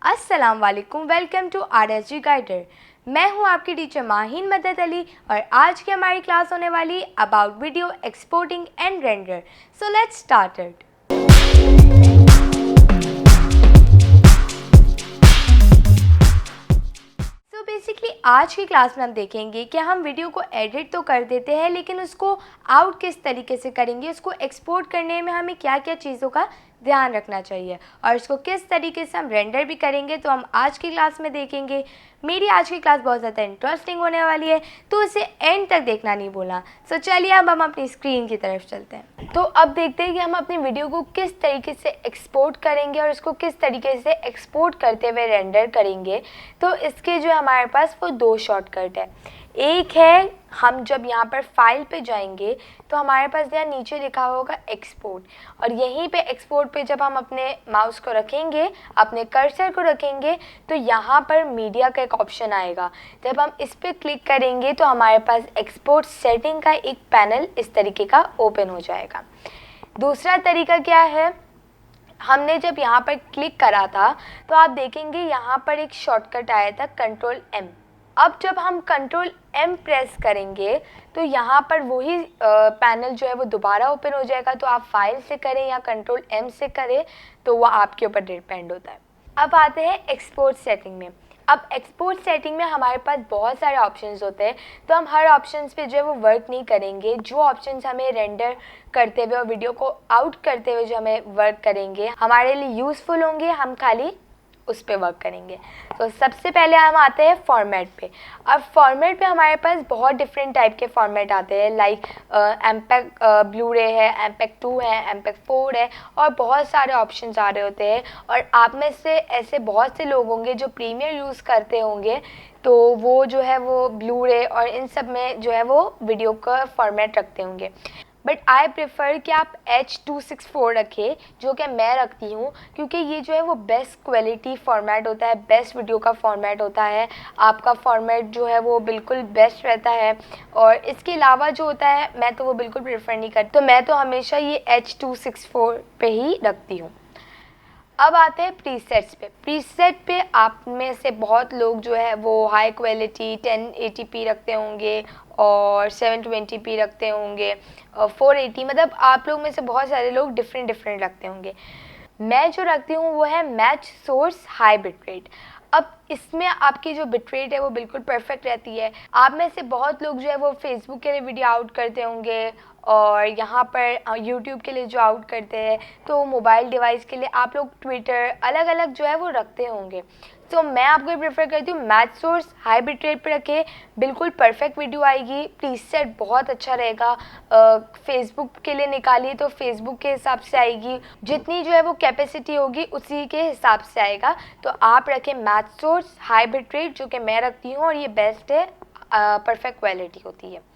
अस्सलाम वालेकुम, welcome to RSG guider. मैं हूं आपकी टीचर माहिन मदद अली और आज की हमारी क्लास होने वाली about video exporting and render. So let's start it. तो बेसिकली आज की क्लास में हम देखेंगे कि हम वीडियो को एडिट तो कर देते हैं, लेकिन उसको आउट किस तरीके से करेंगे, उसको एक्सपोर्ट करने में हमें क्या क्या चीज़ों का ध्यान रखना चाहिए और इसको किस तरीके से हम रेंडर भी करेंगे, तो हम आज की क्लास में देखेंगे। मेरी आज की क्लास बहुत ज़्यादा इंटरेस्टिंग होने वाली है, तो उसे एंड तक देखना नहीं भूलना। सो चलिए अब हम अपनी स्क्रीन की तरफ चलते हैं। तो अब देखते हैं कि हम अपनी वीडियो को किस तरीके से एक्सपोर्ट करेंगे और इसको किस तरीके से एक्सपोर्ट करते हुए रेंडर करेंगे। तो इसके जो हमारे पास वो दो शॉर्टकट है। एक है, हम जब यहाँ पर फाइल पे जाएंगे तो हमारे पास यहाँ नीचे लिखा होगा एक्सपोर्ट, और यहीं पे एक्सपोर्ट पे जब हम अपने माउस को रखेंगे, अपने कर्सर को रखेंगे, तो यहाँ पर मीडिया का एक ऑप्शन आएगा। जब हम इस पर क्लिक करेंगे तो हमारे पास एक्सपोर्ट सेटिंग का एक पैनल इस तरीके का ओपन हो जाएगा। दूसरा तरीका क्या है, हमने जब यहाँ पर क्लिक करा था तो आप देखेंगे यहाँ पर एक शॉर्टकट आया था Ctrl+M। अब जब हम Ctrl+M प्रेस करेंगे तो यहाँ पर वही पैनल जो है वो दोबारा ओपन हो जाएगा। तो आप फाइल से करें या Ctrl+M से करें तो वो आपके ऊपर डिपेंड होता है। अब आते हैं एक्सपोर्ट सेटिंग में। अब एक्सपोर्ट सेटिंग में हमारे पास बहुत सारे ऑप्शंस होते हैं, तो हम हर ऑप्शंस पे जो है वो वर्क नहीं करेंगे। जो ऑप्शंस हमें रेंडर करते हुए और वीडियो को आउट करते हुए जो हमें वर्क करेंगे, हमारे लिए यूज़फुल होंगे, हम खाली उस पर वर्क करेंगे। तो सबसे पहले हम आते हैं फॉर्मेट पे। अब फॉर्मेट पे हमारे पास बहुत डिफरेंट टाइप के फॉर्मेट आते हैं, लाइक एमपेग ब्लू-रे है, एमपेग 2 है, एमपेग 4 है, और बहुत सारे ऑप्शंस आ रहे होते हैं। और आप में से ऐसे बहुत से लोग होंगे जो प्रीमियर यूज़ करते होंगे, तो वो जो है वो ब्लू-रे और इन सब में जो है वो वीडियो का फॉर्मेट रखते होंगे। बट आई प्रेफर कि आप H.264 रखें, जो कि मैं रखती हूँ, क्योंकि ये जो है वो बेस्ट क्वालिटी फॉर्मेट होता है, बेस्ट वीडियो का फॉर्मेट होता है। आपका फॉर्मेट जो है वो बिल्कुल बेस्ट रहता है। और इसके अलावा जो होता है मैं तो वो बिल्कुल प्रेफर नहीं करती, तो मैं तो हमेशा ये H.264 पे ही रखती हूँ। अब आते हैं प्रीसेट्स पे। प्रीसेट पे आप में से बहुत लोग जो है वो हाई क्वालिटी 1080p रखते होंगे और 720p रखते होंगे और 480, मतलब आप लोग में से बहुत सारे लोग डिफरेंट रखते होंगे। मैं जो रखती हूँ वो है मैच सोर्स हाई बिटरेट। अब इसमें आपकी जो बिटरेट है वो बिल्कुल परफेक्ट रहती है। आप में से बहुत लोग जो है वो फेसबुक के लिए वीडियो आउट करते होंगे और यहाँ पर यूट्यूब के लिए जो आउट करते हैं, तो मोबाइल डिवाइस के लिए आप लोग ट्विटर अलग अलग जो है वो रखते होंगे। तो मैं आपको प्रेफर करती हूँ मैच सोर्स हाई बिटरेट पे रखे, बिल्कुल परफेक्ट वीडियो आएगी। प्रीसेट बहुत अच्छा रहेगा। फेसबुक के लिए निकालिए तो फेसबुक के हिसाब से आएगी, जितनी जो है वो कैपेसिटी होगी उसी के हिसाब से आएगा। तो आप रखें मैच सोर्स हाई बिटरेट, जो कि मैं रखती हूँ और ये बेस्ट है, परफेक्ट क्वालिटी होती है।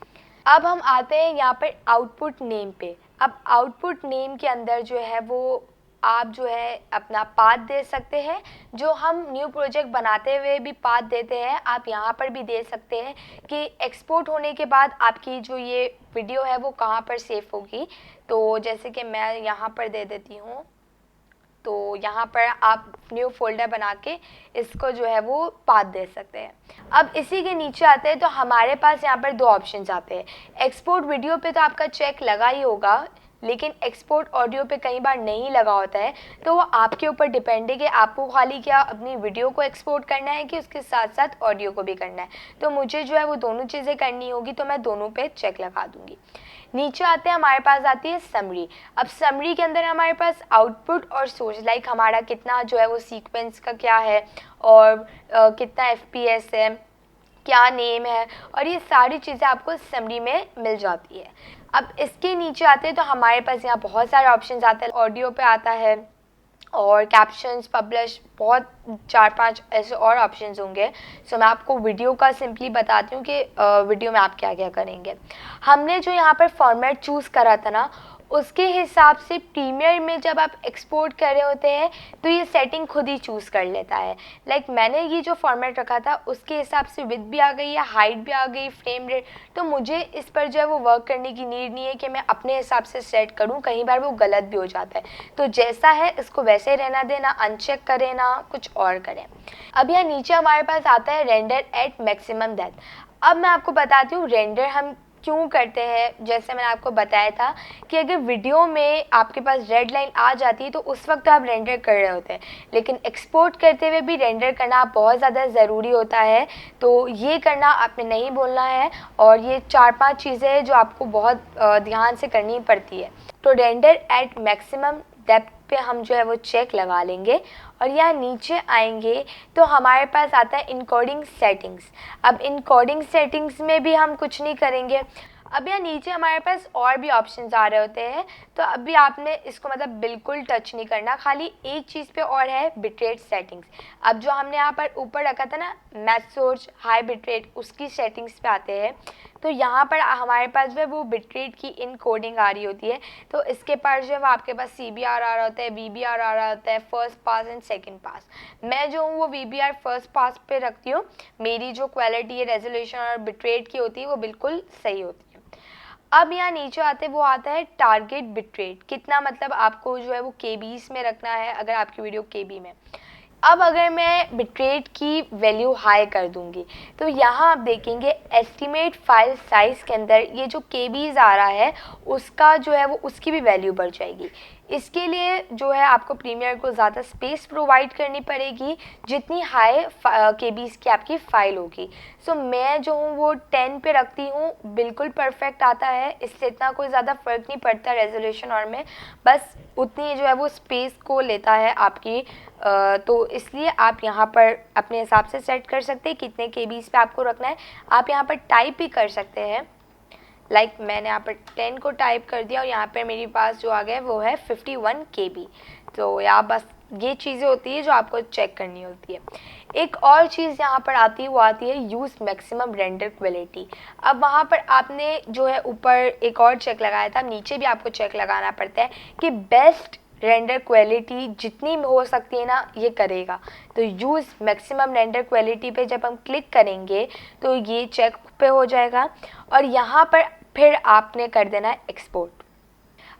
अब हम आते हैं यहाँ पर आउटपुट नेम पे। अब आउटपुट नेम के अंदर जो है वो आप जो है अपना पाथ दे सकते हैं, जो हम न्यू प्रोजेक्ट बनाते हुए भी पाथ देते हैं, आप यहाँ पर भी दे सकते हैं कि एक्सपोर्ट होने के बाद आपकी जो ये वीडियो है वो कहाँ पर सेव होगी। तो जैसे कि मैं यहाँ पर दे देती हूँ, तो यहाँ पर आप न्यू फोल्डर बना के इसको जो है वो पाथ दे सकते हैं। अब इसी के नीचे आते हैं तो हमारे पास यहाँ पर दो ऑप्शंस आते हैं। एक्सपोर्ट वीडियो पे तो आपका चेक लगा ही होगा, लेकिन एक्सपोर्ट ऑडियो पे कई बार नहीं लगा होता है, तो वो आपके ऊपर डिपेंड है कि आपको खाली क्या अपनी वीडियो को एक्सपोर्ट करना है कि उसके साथ साथ ऑडियो को भी करना है। तो मुझे जो है वो दोनों चीज़ें करनी होगी, तो मैं दोनों पे चेक लगा दूँगी। नीचे आते हैं, हमारे पास आती है समरी। अब समरी के अंदर हमारे पास आउटपुट और सोर्स, लाइक हमारा कितना जो है वो सीक्वेंस का क्या है और कितना FPS है, क्या नेम है, और ये सारी चीज़ें आपको समरी में मिल जाती है। अब इसके नीचे आते हैं तो हमारे पास यहाँ बहुत सारे ऑप्शंस आते हैं। ऑडियो पे आता है और कैप्शंस, पब्लिश, बहुत 4-5 ऐसे और ऑप्शंस होंगे। सो मैं आपको वीडियो का सिंपली बताती हूँ कि वीडियो में आप क्या क्या करेंगे। हमने जो यहाँ पर फॉर्मेट चूज़ करा था ना, उसके हिसाब से प्रीमियर में जब आप एक्सपोर्ट कर रहे होते हैं तो ये सेटिंग खुद ही चूज़ कर लेता है। लाइक मैंने ये जो फॉर्मेट रखा था उसके हिसाब से विड्थ भी आ गई है, हाइट भी आ गई, फ्रेम रेट, तो मुझे इस पर जो है वो वर्क करने की नीड नहीं है कि मैं अपने हिसाब से सेट करूँ, कई बार वो गलत भी हो जाता है। तो जैसा है इसको वैसे ही रहना देना, अनचेक करें ना कुछ और करें। अब यहाँ नीचे हमारे पास आता है रेंडर एट मैक्सिमम डेप्थ। अब मैं आपको बताती हूँ रेंडर हम क्यों करते हैं। जैसे मैंने आपको बताया था कि अगर वीडियो में आपके पास रेड लाइन आ जाती है तो उस वक्त आप रेंडर कर रहे होते हैं, लेकिन एक्सपोर्ट करते हुए भी रेंडर करना बहुत ज़्यादा ज़रूरी होता है। तो ये करना आपने नहीं बोलना है, और ये 4-5 चीज़ें हैं जो आपको बहुत ध्यान से करनी पड़ती है। तो रेंडर एट मैक्सिमम डेप्थ पे हम जो है वो चेक लगा लेंगे, और यहाँ नीचे आएंगे तो हमारे पास आता है इनकोडिंग सेटिंग्स। अब इनकोडिंग सेटिंग्स में भी हम कुछ नहीं करेंगे। अब यहाँ नीचे हमारे पास और भी ऑप्शंस आ रहे होते हैं, तो अभी आपने इसको मतलब बिल्कुल टच नहीं करना, खाली एक चीज़ पे और है बिटरेट सेटिंग्स। अब जो हमने यहाँ पर ऊपर रखा था ना मैच सोर्स हाई बिटरेट, उसकी सेटिंग्स पे आते हैं। तो यहाँ पर हमारे पास जो है वो बिटरेट की इनकोडिंग आ रही होती है। तो इसके पास जो है वो आपके पास CBR आ रहा होता है, VBR आ रहा होता है, फर्स्ट पास एंड सेकंड पास। मैं जो हूँ वो VBR फर्स्ट पास पे रखती हूँ। मेरी जो क्वालिटी है रेजोल्यूशन और बिटरेट की होती है वो बिल्कुल सही होती है। अब यहाँ नीचे आते वो आता है टारगेट बिटरेट, कितना मतलब आपको जो है वो KBs में रखना है अगर आपकी वीडियो KB में। अब अगर मैं बिटरेट की वैल्यू हाई कर दूंगी तो यहाँ आप देखेंगे एस्टीमेट फाइल साइज़ के अंदर ये जो KBs आ रहा है उसका जो है वो उसकी भी वैल्यू बढ़ जाएगी। इसके लिए जो है आपको प्रीमियर को ज़्यादा स्पेस प्रोवाइड करनी पड़ेगी जितनी हाई KBs की आपकी फ़ाइल होगी। सो मैं जो हूँ वो 10 पे रखती हूँ, बिल्कुल परफेक्ट आता है। इससे इतना कोई ज़्यादा फ़र्क नहीं पड़ता रेजोल्यूशन और में, बस उतनी जो है वो स्पेस को लेता है आपकी। तो इसलिए आप यहाँ पर अपने हिसाब से सेट कर सकते हैं कितने KBs पे आपको रखना है। आप यहाँ पर टाइप भी कर सकते हैं। लाइक मैंने यहाँ पर 10 को टाइप कर दिया और यहाँ पे मेरे पास जो आ गया वो है 51 KB। तो यहाँ बस ये चीज़ें होती है जो आपको चेक करनी होती है। एक और चीज़ यहाँ पर आती है वो आती है यूज़ मैक्सिमम रेंडर क्वालिटी। अब वहाँ पर आपने जो है ऊपर एक और चेक लगाया था, नीचे भी आपको चेक लगाना पड़ता है कि बेस्ट रेंडर क्वालिटी जितनी हो सकती है ना ये करेगा। तो यूज़ मैक्सिमम रेंडर क्वालिटी पे जब हम क्लिक करेंगे तो ये चेक पे हो जाएगा, और यहाँ पर फिर आपने कर देना है एक्सपोर्ट।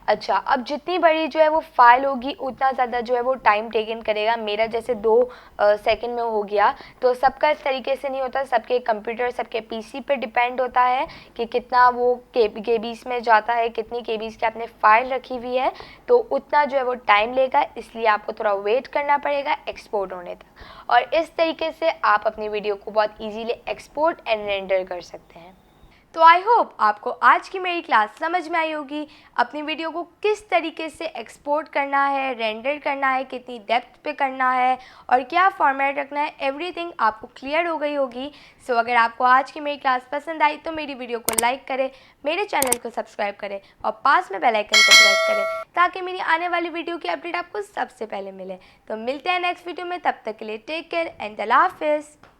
अच्छा, अब जितनी बड़ी जो है वो फाइल होगी उतना ज़्यादा जो है वो टाइम टेकन करेगा। मेरा जैसे 2 सेकंड में हो गया, तो सबका इस तरीके से नहीं होता, सबके कंप्यूटर सबके PC पे डिपेंड होता है कि कितना वो KBs में जाता है, कितनी KBs की आपने फ़ाइल रखी हुई है, तो उतना जो है वो टाइम लेगा। इसलिए आपको थोड़ा वेट करना पड़ेगा एक्सपोर्ट होने तक, और इस तरीके से आप अपनी वीडियो को बहुत ईजीली एक्सपोर्ट एंड रेंडर कर सकते हैं। तो आई होप आपको आज की मेरी क्लास समझ में आई होगी। अपनी वीडियो को किस तरीके से एक्सपोर्ट करना है, रेंडर करना है, कितनी डेप्थ पे करना है और क्या फॉर्मेट रखना है, एवरीथिंग आपको क्लियर हो गई होगी। सो अगर आपको आज की मेरी क्लास पसंद आई तो मेरी वीडियो को लाइक करें, मेरे चैनल को सब्सक्राइब करें और पास में बेल आइकन को प्रेस करें ताकि मेरी आने वाली वीडियो की अपडेट आपको सबसे पहले मिले। तो मिलते हैं नेक्स्ट वीडियो में, तब तक के लिए टेक केयर एंड अल्लाह हाफिज़।